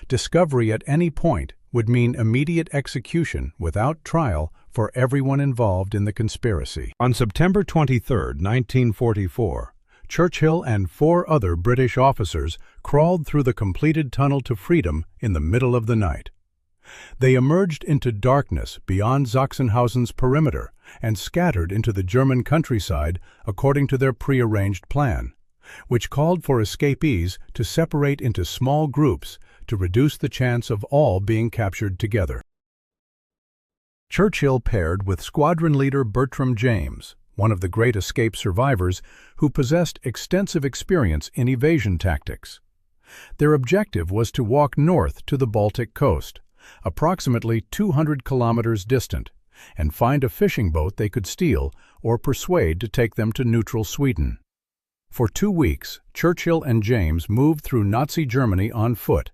Discovery at any point would mean immediate execution without trial for everyone involved in the conspiracy. On September 23, 1944, Churchill and 4 other British officers crawled through the completed tunnel to freedom in the middle of the night. They emerged into darkness beyond Sachsenhausen's perimeter and scattered into the German countryside according to their prearranged plan, which called for escapees to separate into small groups to reduce the chance of all being captured together. Churchill paired with squadron leader Bertram James, one of the great escape survivors who possessed extensive experience in evasion tactics. Their objective was to walk north to the Baltic coast, approximately 200 kilometers distant, and find a fishing boat they could steal or persuade to take them to neutral Sweden. For 2 weeks, Churchill and James moved through Nazi Germany on foot,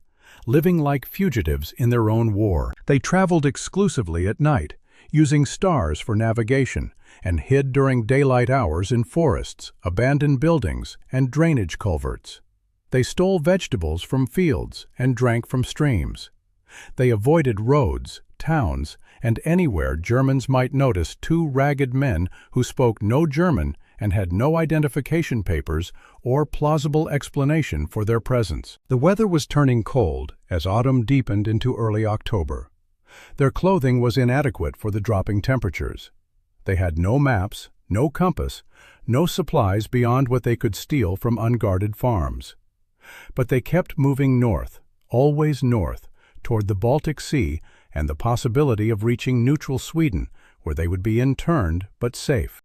living like fugitives in their own war. They traveled exclusively at night, using stars for navigation, and hid during daylight hours in forests, abandoned buildings, and drainage culverts. They stole vegetables from fields and drank from streams. They avoided roads, towns, and anywhere Germans might notice 2 ragged men who spoke no German and had no identification papers or plausible explanation for their presence. The weather was turning cold as autumn deepened into early October. Their clothing was inadequate for the dropping temperatures. They had no maps, no compass, no supplies beyond what they could steal from unguarded farms. But they kept moving north, always north, toward the Baltic Sea and the possibility of reaching neutral Sweden, where they would be interned but safe.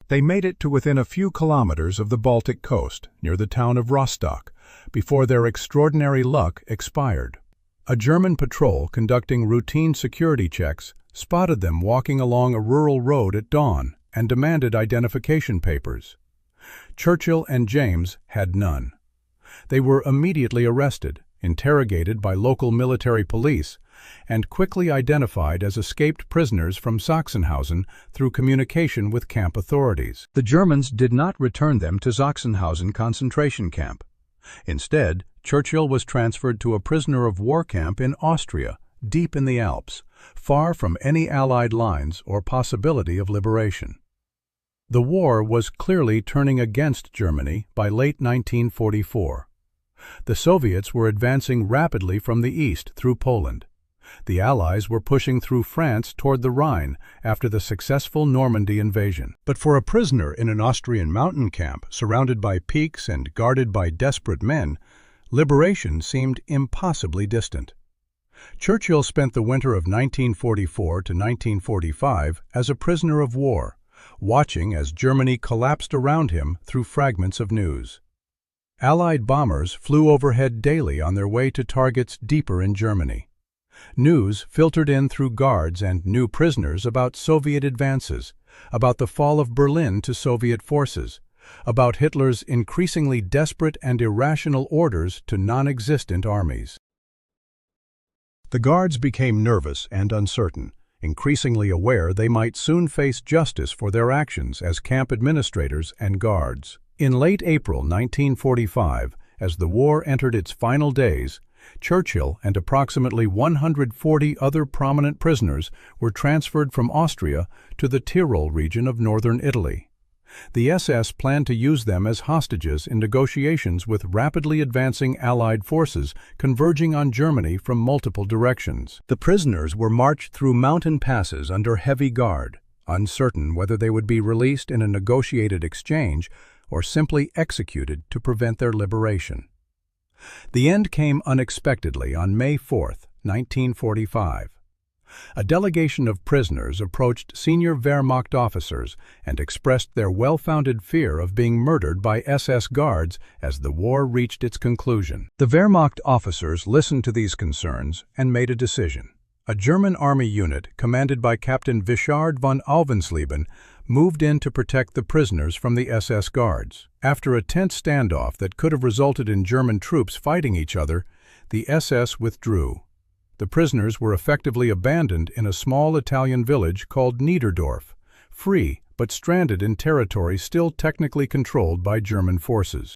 They made it to within a few kilometers of the Baltic coast, near the town of Rostock, before their extraordinary luck expired. A German patrol conducting routine security checks spotted them walking along a rural road at dawn and demanded identification papers. Churchill and James had none. They were immediately arrested, interrogated by local military police, and quickly identified as escaped prisoners from Sachsenhausen through communication with camp authorities. The Germans did not return them to Sachsenhausen concentration camp. Instead, Churchill was transferred to a prisoner of war camp in Austria, deep in the Alps, far from any Allied lines or possibility of liberation. The war was clearly turning against Germany by late 1944. The Soviets were advancing rapidly from the east through Poland. The Allies were pushing through France toward the Rhine after the successful Normandy invasion. But for a prisoner in an Austrian mountain camp, surrounded by peaks and guarded by desperate men, liberation seemed impossibly distant. Churchill spent the winter of 1944 to 1945 as a prisoner of war, watching as Germany collapsed around him through fragments of news. Allied bombers flew overhead daily on their way to targets deeper in Germany. News filtered in through guards and new prisoners about Soviet advances, about the fall of Berlin to Soviet forces, about Hitler's increasingly desperate and irrational orders to non-existent armies. The guards became nervous and uncertain, increasingly aware they might soon face justice for their actions as camp administrators and guards. In late April 1945, as the war entered its final days, Churchill and approximately 140 other prominent prisoners were transferred from Austria to the Tyrol region of northern Italy. The SS planned to use them as hostages in negotiations with rapidly advancing Allied forces converging on Germany from multiple directions. The prisoners were marched through mountain passes under heavy guard, uncertain whether they would be released in a negotiated exchange or simply executed to prevent their liberation. The end came unexpectedly on May 4, 1945. A delegation of prisoners approached senior Wehrmacht officers and expressed their well-founded fear of being murdered by SS guards as the war reached its conclusion. The Wehrmacht officers listened to these concerns and made a decision. A German army unit commanded by Captain Wichard von Alvensleben moved in to protect the prisoners from the SS guards. After a tense standoff that could have resulted in German troops fighting each other, the SS withdrew. The prisoners were effectively abandoned in a small Italian village called Niederdorf, free but stranded in territory still technically controlled by German forces.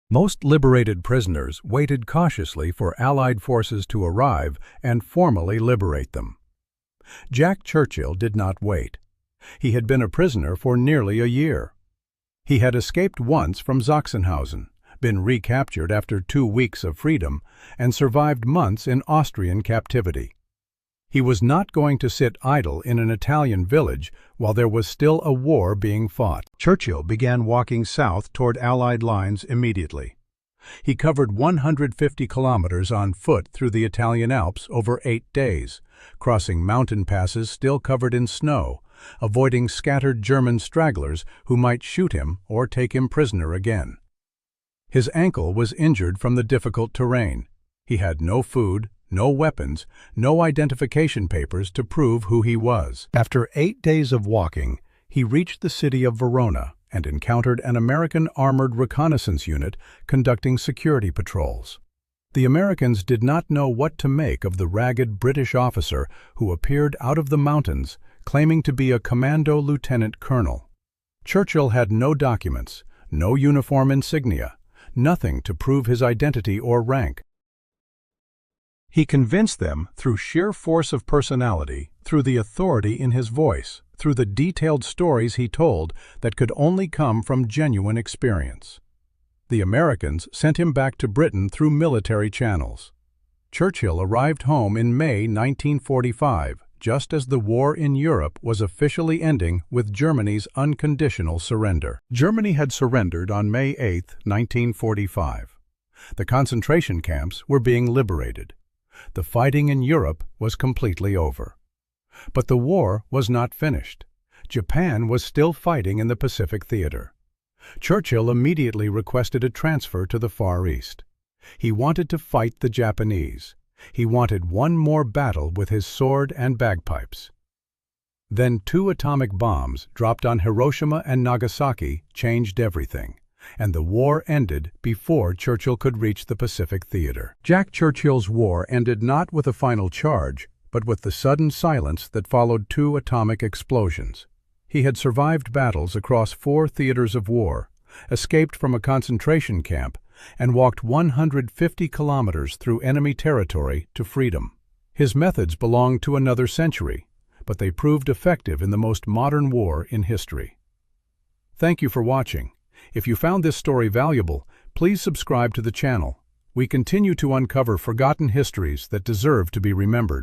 Most liberated prisoners waited cautiously for Allied forces to arrive and formally liberate them. Jack Churchill did not wait. He had been a prisoner for nearly a year. He had escaped once from Sachsenhausen, been recaptured after 2 weeks of freedom, and survived months in Austrian captivity. He was not going to sit idle in an Italian village while there was still a war being fought. Churchill began walking south toward Allied lines immediately. He covered 150 kilometers on foot through the Italian Alps over 8 days, crossing mountain passes still covered in snow, avoiding scattered German stragglers who might shoot him or take him prisoner again. His ankle was injured from the difficult terrain. He had no food, no weapons, no identification papers to prove who he was. After 8 days of walking, he reached the city of Verona and encountered an American armored reconnaissance unit conducting security patrols. The Americans did not know what to make of the ragged British officer who appeared out of the mountains, claiming to be a commando lieutenant colonel. Churchill had no documents, no uniform insignia, nothing to prove his identity or rank. He convinced them through sheer force of personality, through the authority in his voice, through the detailed stories he told that could only come from genuine experience. The Americans sent him back to Britain through military channels. Churchill arrived home in May 1945, just as the war in Europe was officially ending with Germany's unconditional surrender. Germany had surrendered on May 8, 1945. The concentration camps were being liberated. The fighting in Europe was completely over. But the war was not finished. Japan was still fighting in the Pacific Theater. Churchill immediately requested a transfer to the Far East. He wanted to fight the Japanese. He wanted one more battle with his sword and bagpipes. Then 2 atomic bombs dropped on Hiroshima and Nagasaki changed everything, and the war ended before Churchill could reach the Pacific Theater. Jack Churchill's war ended not with a final charge, but with the sudden silence that followed 2 atomic explosions. He had survived battles across 4 theaters of war, escaped from a concentration camp, and walked 150 kilometers through enemy territory to freedom. His methods belonged to another century, but they proved effective in the most modern war in history. Thank you for watching. If you found this story valuable, please subscribe to the channel. We continue to uncover forgotten histories that deserve to be remembered.